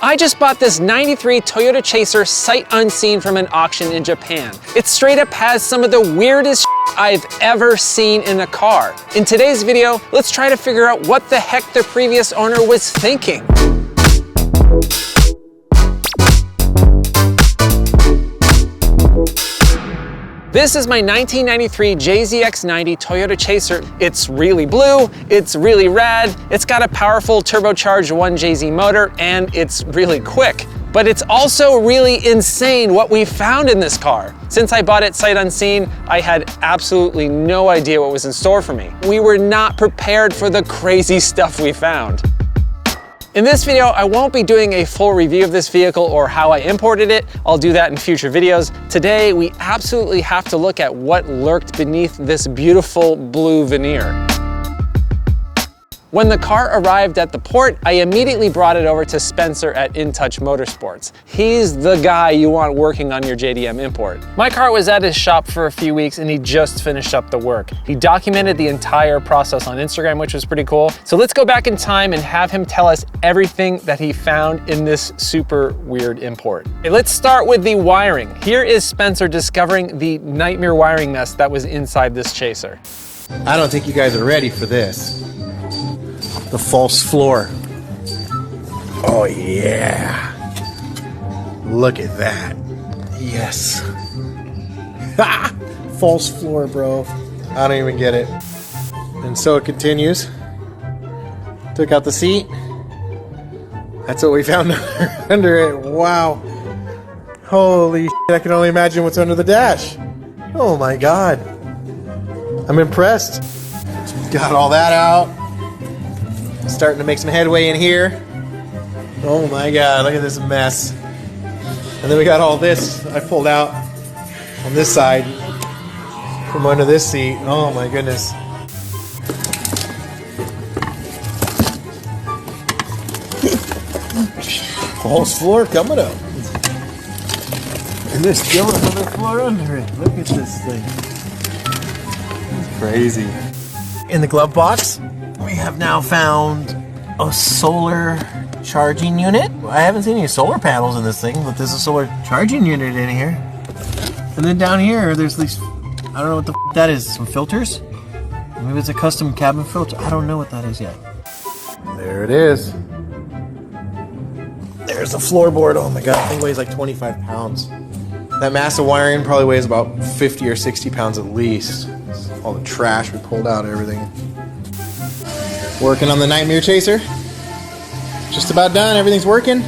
I just bought this 93 Toyota Chaser sight unseen from an auction in Japan. It straight up has some of the weirdest I've ever seen in a car. In today's video, let's try to figure out what the heck the previous owner was thinking. This is my 1993 JZX90 Toyota Chaser. It's really blue, it's really rad, it's got a powerful turbocharged 1JZ motor, and it's really quick. But it's also really insane what we found in this car. Since I bought it sight unseen, I had absolutely no idea what was in store for me. We were not prepared for the crazy stuff we found. In this video, I won't be doing a full review of this vehicle or how I imported it. I'll do that in future videos. Today, we absolutely have to look at what lurked beneath this beautiful blue veneer. When the car arrived at the port, I immediately brought it over to Spencer at InTouch Motorsports. He's the guy you want working on your JDM import. My car was at his shop for a few weeks and he just finished up the work. He documented the entire process on Instagram, which was pretty cool. So let's go back in time and have him tell us everything that he found in this super weird import. Okay, let's start with the wiring. Here is Spencer discovering the nightmare wiring mess that was inside this Chaser. I don't think you guys are ready for this. The false floor. Oh yeah. Look at that. Yes. Ha! False floor, bro. I don't even get it. And so it continues. Took out the seat. That's what we found under it. Wow. Holy shit, I can only imagine what's under the dash. Oh my God. I'm impressed. Got all that out. Starting to make some headway in here. Oh my God, look at this mess. And then we got all this I pulled out on this side from under this seat. Oh my goodness. False floor coming up. And there's still another floor under it. Look at this thing. It's crazy. In the glove box, we have now found a solar charging unit. I haven't seen any solar panels in this thing, but there's a solar charging unit in here. And then down here, there's these, I don't know what the f that is, some filters? Maybe it's a custom cabin filter. I don't know what that is yet. There it is. There's the floorboard. Oh my God, that thing weighs like 25 pounds. That mass of wiring probably weighs about 50 or 60 pounds at least. All the trash we pulled out and everything. Working on the Nightmare Chaser. Just about done, everything's working.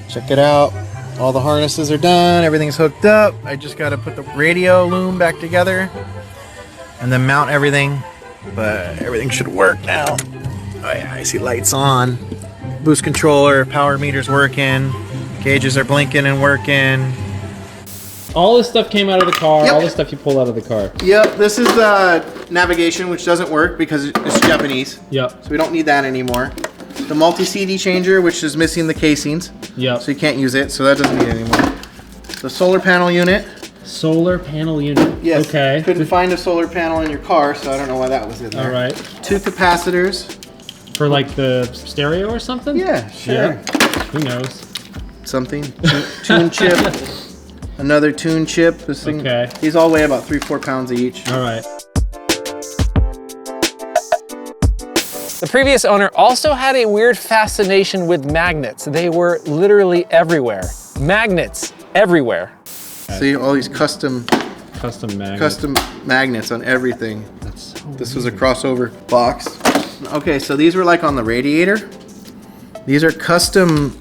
Check it out. All the harnesses are done, everything's hooked up. I just gotta put the radio loom back together and then mount everything. But everything should work now. Oh yeah, I see lights on. Boost controller, power meter's working. Gauges are blinking and working. All this stuff came out of the car, Yep. All this stuff you pulled out of the car. Yep, this is navigation, which doesn't work because it's Japanese. Yep. So we don't need that anymore. The multi-CD changer, which is missing the casings. Yep. So you can't use it, so that doesn't need it anymore. The solar panel unit. Solar panel unit. Yes. Okay. Couldn't find a solar panel in your car, so I don't know why that was in there. All right. 2 capacitors. For like the stereo or something? Yeah, sure. Yeah. Who knows? Something. Tune chip. Another tune chip. This thing. Okay. These all weigh about 3-4 pounds each. All right. The previous owner also had a weird fascination with magnets. They were literally everywhere. Magnets everywhere. See all these custom magnets on everything. This was a crossover box. Okay, so these were like on the radiator. These are custom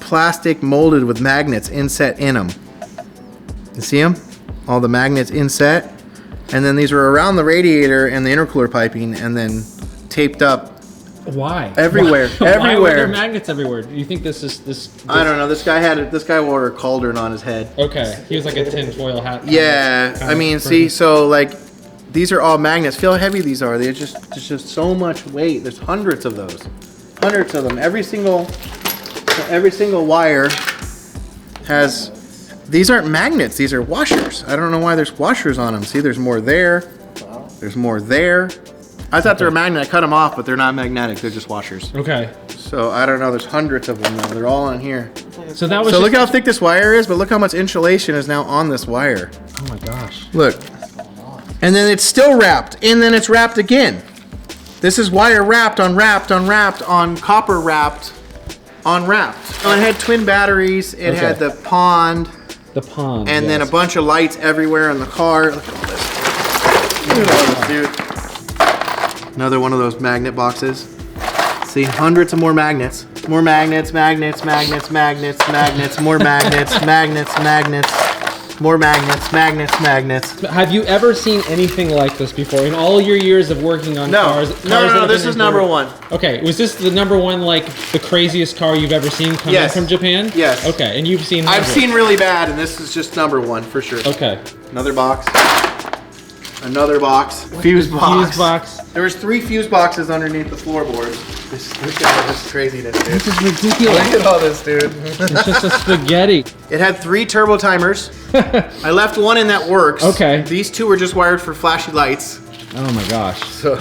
plastic molded with magnets inset in them. You see them? All the magnets inset. And then these were around the radiator and the intercooler piping and then taped up. Why? Everywhere. Why Everywhere. were there magnets everywhere? Do you think this is this? I don't know. This guy wore a cauldron on his head. Okay. He was like a tinfoil hat. Yeah. I mean, see, so like these are all magnets. Feel how heavy these are. There's just so much weight. There's hundreds of those. Hundreds of them. Every single wire has. These aren't magnets, these are washers. I don't know why there's washers on them. See, there's more there. There's more there. I thought they were magnetic. I cut them off, but they're not magnetic. They're just washers. Okay. So So I don't know, there's hundreds of them now. They're all on here. So that was. So look how thick this wire is, but look how much insulation is now on this wire. Oh my gosh. Look. And then it's still wrapped, and then it's wrapped again. This is wire wrapped on wrapped on wrapped on copper wrapped on wrapped. So it had twin batteries, it had the pond. The pond. And then a bunch of lights everywhere in the car. Look at all this. Look at all this, dude. Another one of those magnet boxes. See, hundreds of more magnets. More magnets, magnets, magnets, magnets, magnets, more magnets, magnets, magnets, more magnets, magnets, magnets. Have you ever seen anything like this before in all your years of working on cars? No, this is number one. Okay, was this the number one, like the craziest car you've ever seen coming from Japan? Yes. Okay, and you've seen I've seen really bad, and this is just number one for sure. Okay. Another box. Another box. Fuse box. Fuse box. There was 3 fuse boxes underneath the floorboards. Look at all this craziness, dude. This is ridiculous. Look at all this, dude. It's just a spaghetti. It had 3 turbo timers. I left one in that works. Okay. These 2 were just wired for flashy lights. Oh my gosh. So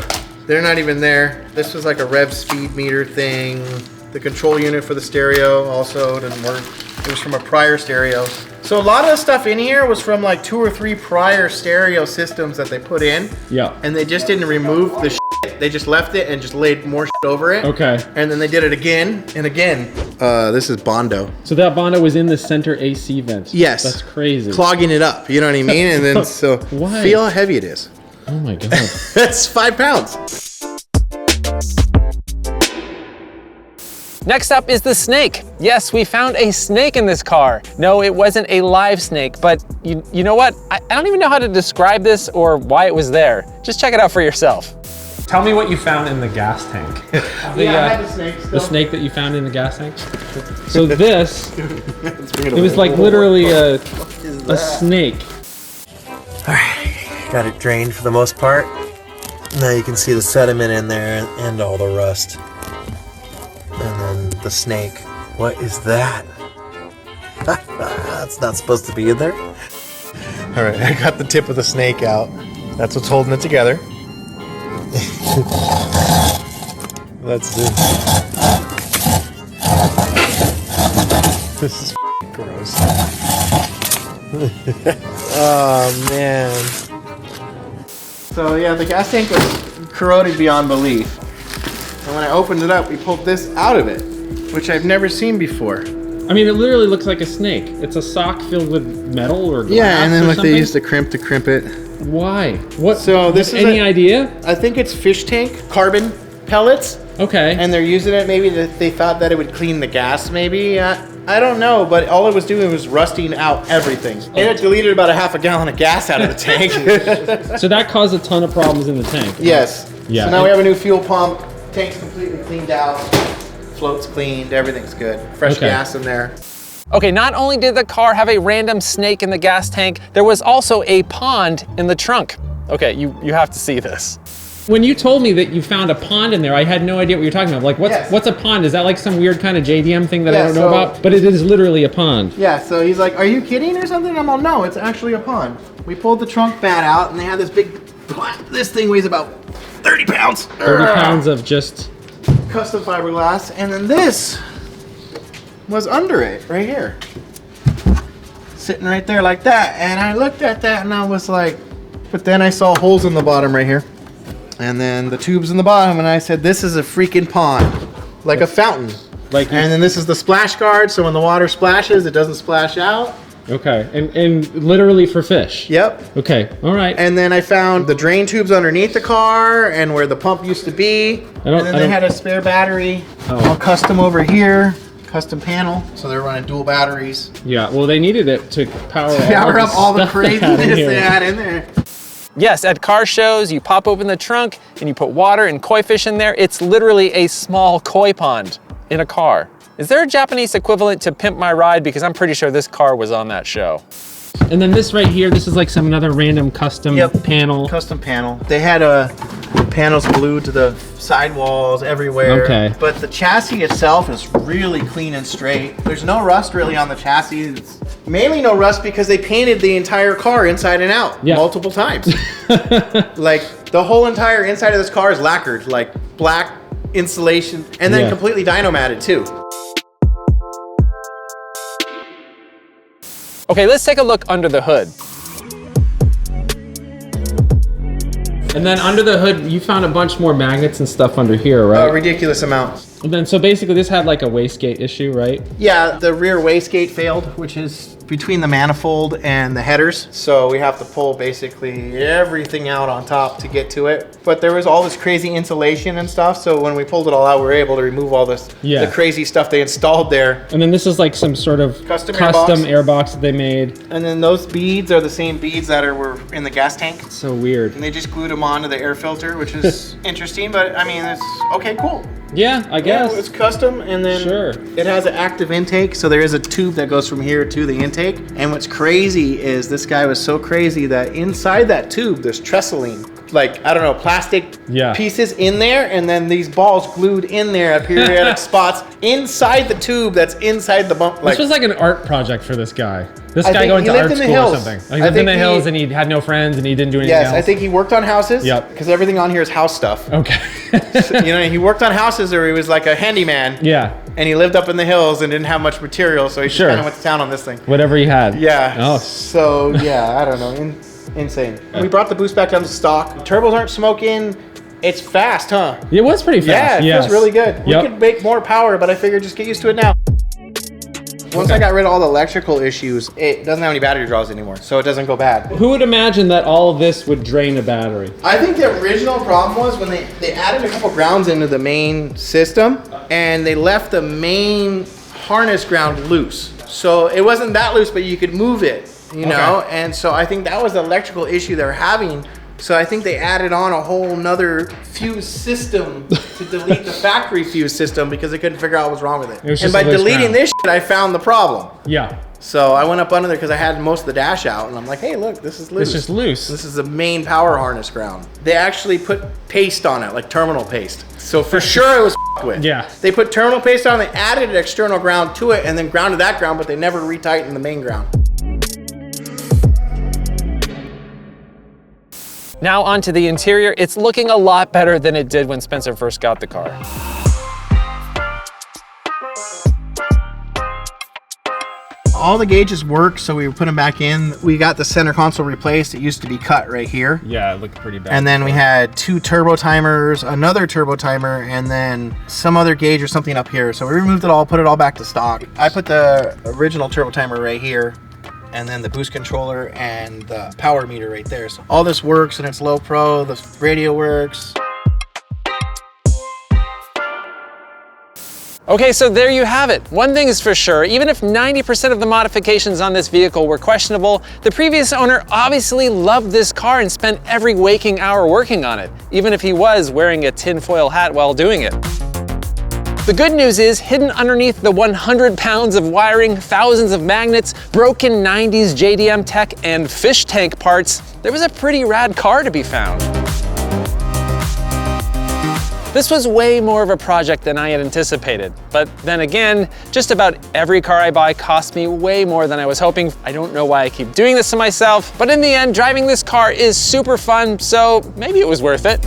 they're not even there. This was like a rev speed meter thing. The control unit for the stereo also didn't work. It was from a prior stereo. So a lot of the stuff in here was from like 2 or 3 prior stereo systems that they put in. Yeah. And they just didn't remove the shit. They just left it and just laid more shit over it. Okay. And then they did it again and again. This is Bondo. So that Bondo was in the center AC vent. Yes. That's crazy. Clogging it up, you know what I mean? And then so Why? feel how heavy it is. Oh my god. That's 5 pounds. Next up is the snake. Yes, we found a snake in this car. No, it wasn't a live snake, but you know what? I don't even know how to describe this or why it was there. Just check it out for yourself. Tell me what you found in the gas tank. I had the snake still. The snake that you found in the gas tank? So this, it was like literally a snake. All right, got it drained for the most part. Now you can see the sediment in there and all the rust. And then the snake. What is that? That's not supposed to be in there. All right, I got the tip of the snake out. That's what's holding it together. Let's do. This is gross. Oh man. So yeah, the gas tank was corroded beyond belief. And when I opened it up, we pulled this out of it, which I've never seen before. I mean, it literally looks like a snake. It's a sock filled with metal or glass. Yeah, and then like something. they used the crimp to crimp it. Why? What? So this is any idea? I think it's fish tank carbon pellets, Okay. and they're using it. Maybe that they thought that it would clean the gas. Maybe I don't know, but all it was doing was rusting out everything. And it deleted about a half a gallon of gas out of the tank. So that caused a ton of problems in the tank. Yes. Yeah. So now we have a new fuel pump. Tank's completely cleaned out. Float's cleaned. Everything's good. Fresh gas in there. Okay, not only did the car have a random snake in the gas tank, there was also a pond in the trunk. Okay, you have to see this. When you told me that you found a pond in there, I had no idea what you're talking about. Like, what's a pond? Is that like some weird kind of JDM thing that I don't know about? But it is literally a pond. Yeah, so he's like, are you kidding or something? I'm like, no, it's actually a pond. We pulled the trunk mat out and they had this big, this thing weighs about 30 pounds. 30 pounds of just... custom fiberglass. And then this was under it, right here. Sitting right there like that. And I looked at that and I was like, but then I saw holes in the bottom right here. And then the tubes in the bottom, and I said, this is a freaking pond. Like a fountain. Like, and then this is the splash guard, so when the water splashes, it doesn't splash out. Okay, and literally for fish. Yep. Okay, all right. And then I found the drain tubes underneath the car and where the pump used to be. And then they had a spare battery, all custom over here, custom panel. So they're running dual batteries. Yeah, well, they needed it to power up all the stuff craziness they had in there. Yes, at car shows, you pop open the trunk and you put water and koi fish in there. It's literally a small koi pond in a car. Is there a Japanese equivalent to Pimp My Ride? Because I'm pretty sure this car was on that show. And then this right here, this is like some another random custom panel. Custom panel. They had panels glued to the sidewalls everywhere. Okay. But the chassis itself is really clean and straight. There's no rust really on the chassis. It's mainly no rust because they painted the entire car inside and out multiple times. Like the whole entire inside of this car is lacquered, like black insulation, and then Yeah. completely dyno-matted too. Okay, let's take a look under the hood. And then under the hood, you found a bunch more magnets and stuff under here, right? Ridiculous amounts. And then, so basically this had like a wastegate issue, right? Yeah, the rear wastegate failed, which is between the manifold and the headers. So we have to pull basically everything out on top to get to it. But there was all this crazy insulation and stuff. So when we pulled it all out, we were able to remove all this, the crazy stuff they installed there. And then this is like some sort of Custom airbox that they made. And then those beads are the same beads that were in the gas tank. So weird. And they just glued them onto the air filter, which is interesting, but I mean, it's okay, cool. Yeah, I guess. Yeah, it's custom, and then it has an active intake, so there is a tube that goes from here to the intake. And what's crazy is this guy was so crazy that inside that tube, there's trestling, like, I don't know, plastic pieces in there, and then these balls glued in there at periodic spots inside the tube that's inside the bump. This was like an art project for this guy. This guy going to art school or something. He lived in the hills and he had no friends and he didn't do anything else. Yes, I think he worked on houses. Yep. Because everything on here is house stuff. Okay. So, you know, he worked on houses, or he was like a handyman. Yeah. And he lived up in the hills and didn't have much material, so he just kind of went to town on this thing. Whatever he had. Yeah. Oh. So, yeah, I don't know. Insane. We brought the boost back down to stock. Turbos aren't smoking. It's fast, huh? It was pretty fast. Yeah, it feels really good. We could make more power, but I figured just get used to it now. Once I got rid of all the electrical issues, it doesn't have any battery draws anymore, so it doesn't go bad. Who would imagine that all of this would drain a battery? I think the original problem was when they added a couple grounds into the main system, and they left the main harness ground loose. So it wasn't that loose, but you could move it, you know? And so I think that was the electrical issue they were having. So I think they added on a whole nother fuse system to delete the factory fuse system because they couldn't figure out what was wrong with it. And by deleting this shit, I found the problem. Yeah. So I went up under there because I had most of the dash out, and I'm like, hey, look, this is loose. It's just loose. This is the main power harness ground. They actually put paste on it, like terminal paste. So for sure it was f***ed with. Yeah. They put terminal paste on, they added an external ground to it, and then grounded that ground, but they never retightened the main ground. Now onto the interior. It's looking a lot better than it did when Spencer first got the car. All the gauges work, so we put them back in. We got the center console replaced. It used to be cut right here. Yeah, it looked pretty bad. And then we had 2 turbo timers, another turbo timer, and then some other gauge or something up here. So we removed it all, put it all back to stock. I put the original turbo timer right here, and then the boost controller and the power meter right there. So all this works, and it's low pro, the radio works. Okay, so there you have it. One thing is for sure, even if 90% of the modifications on this vehicle were questionable, the previous owner obviously loved this car and spent every waking hour working on it, even if he was wearing a tinfoil hat while doing it. The good news is, hidden underneath the 100 pounds of wiring, thousands of magnets, broken 90s JDM tech, and fish tank parts, there was a pretty rad car to be found. This was way more of a project than I had anticipated. But then again, just about every car I buy costs me way more than I was hoping. I don't know why I keep doing this to myself, but in the end, driving this car is super fun, so maybe it was worth it.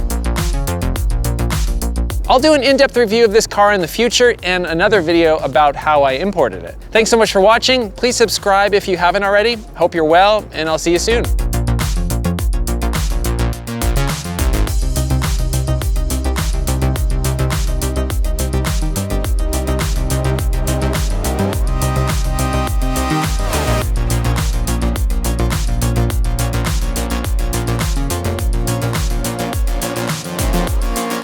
I'll do an in-depth review of this car in the future and another video about how I imported it. Thanks so much for watching. Please subscribe if you haven't already. Hope you're well, and I'll see you soon.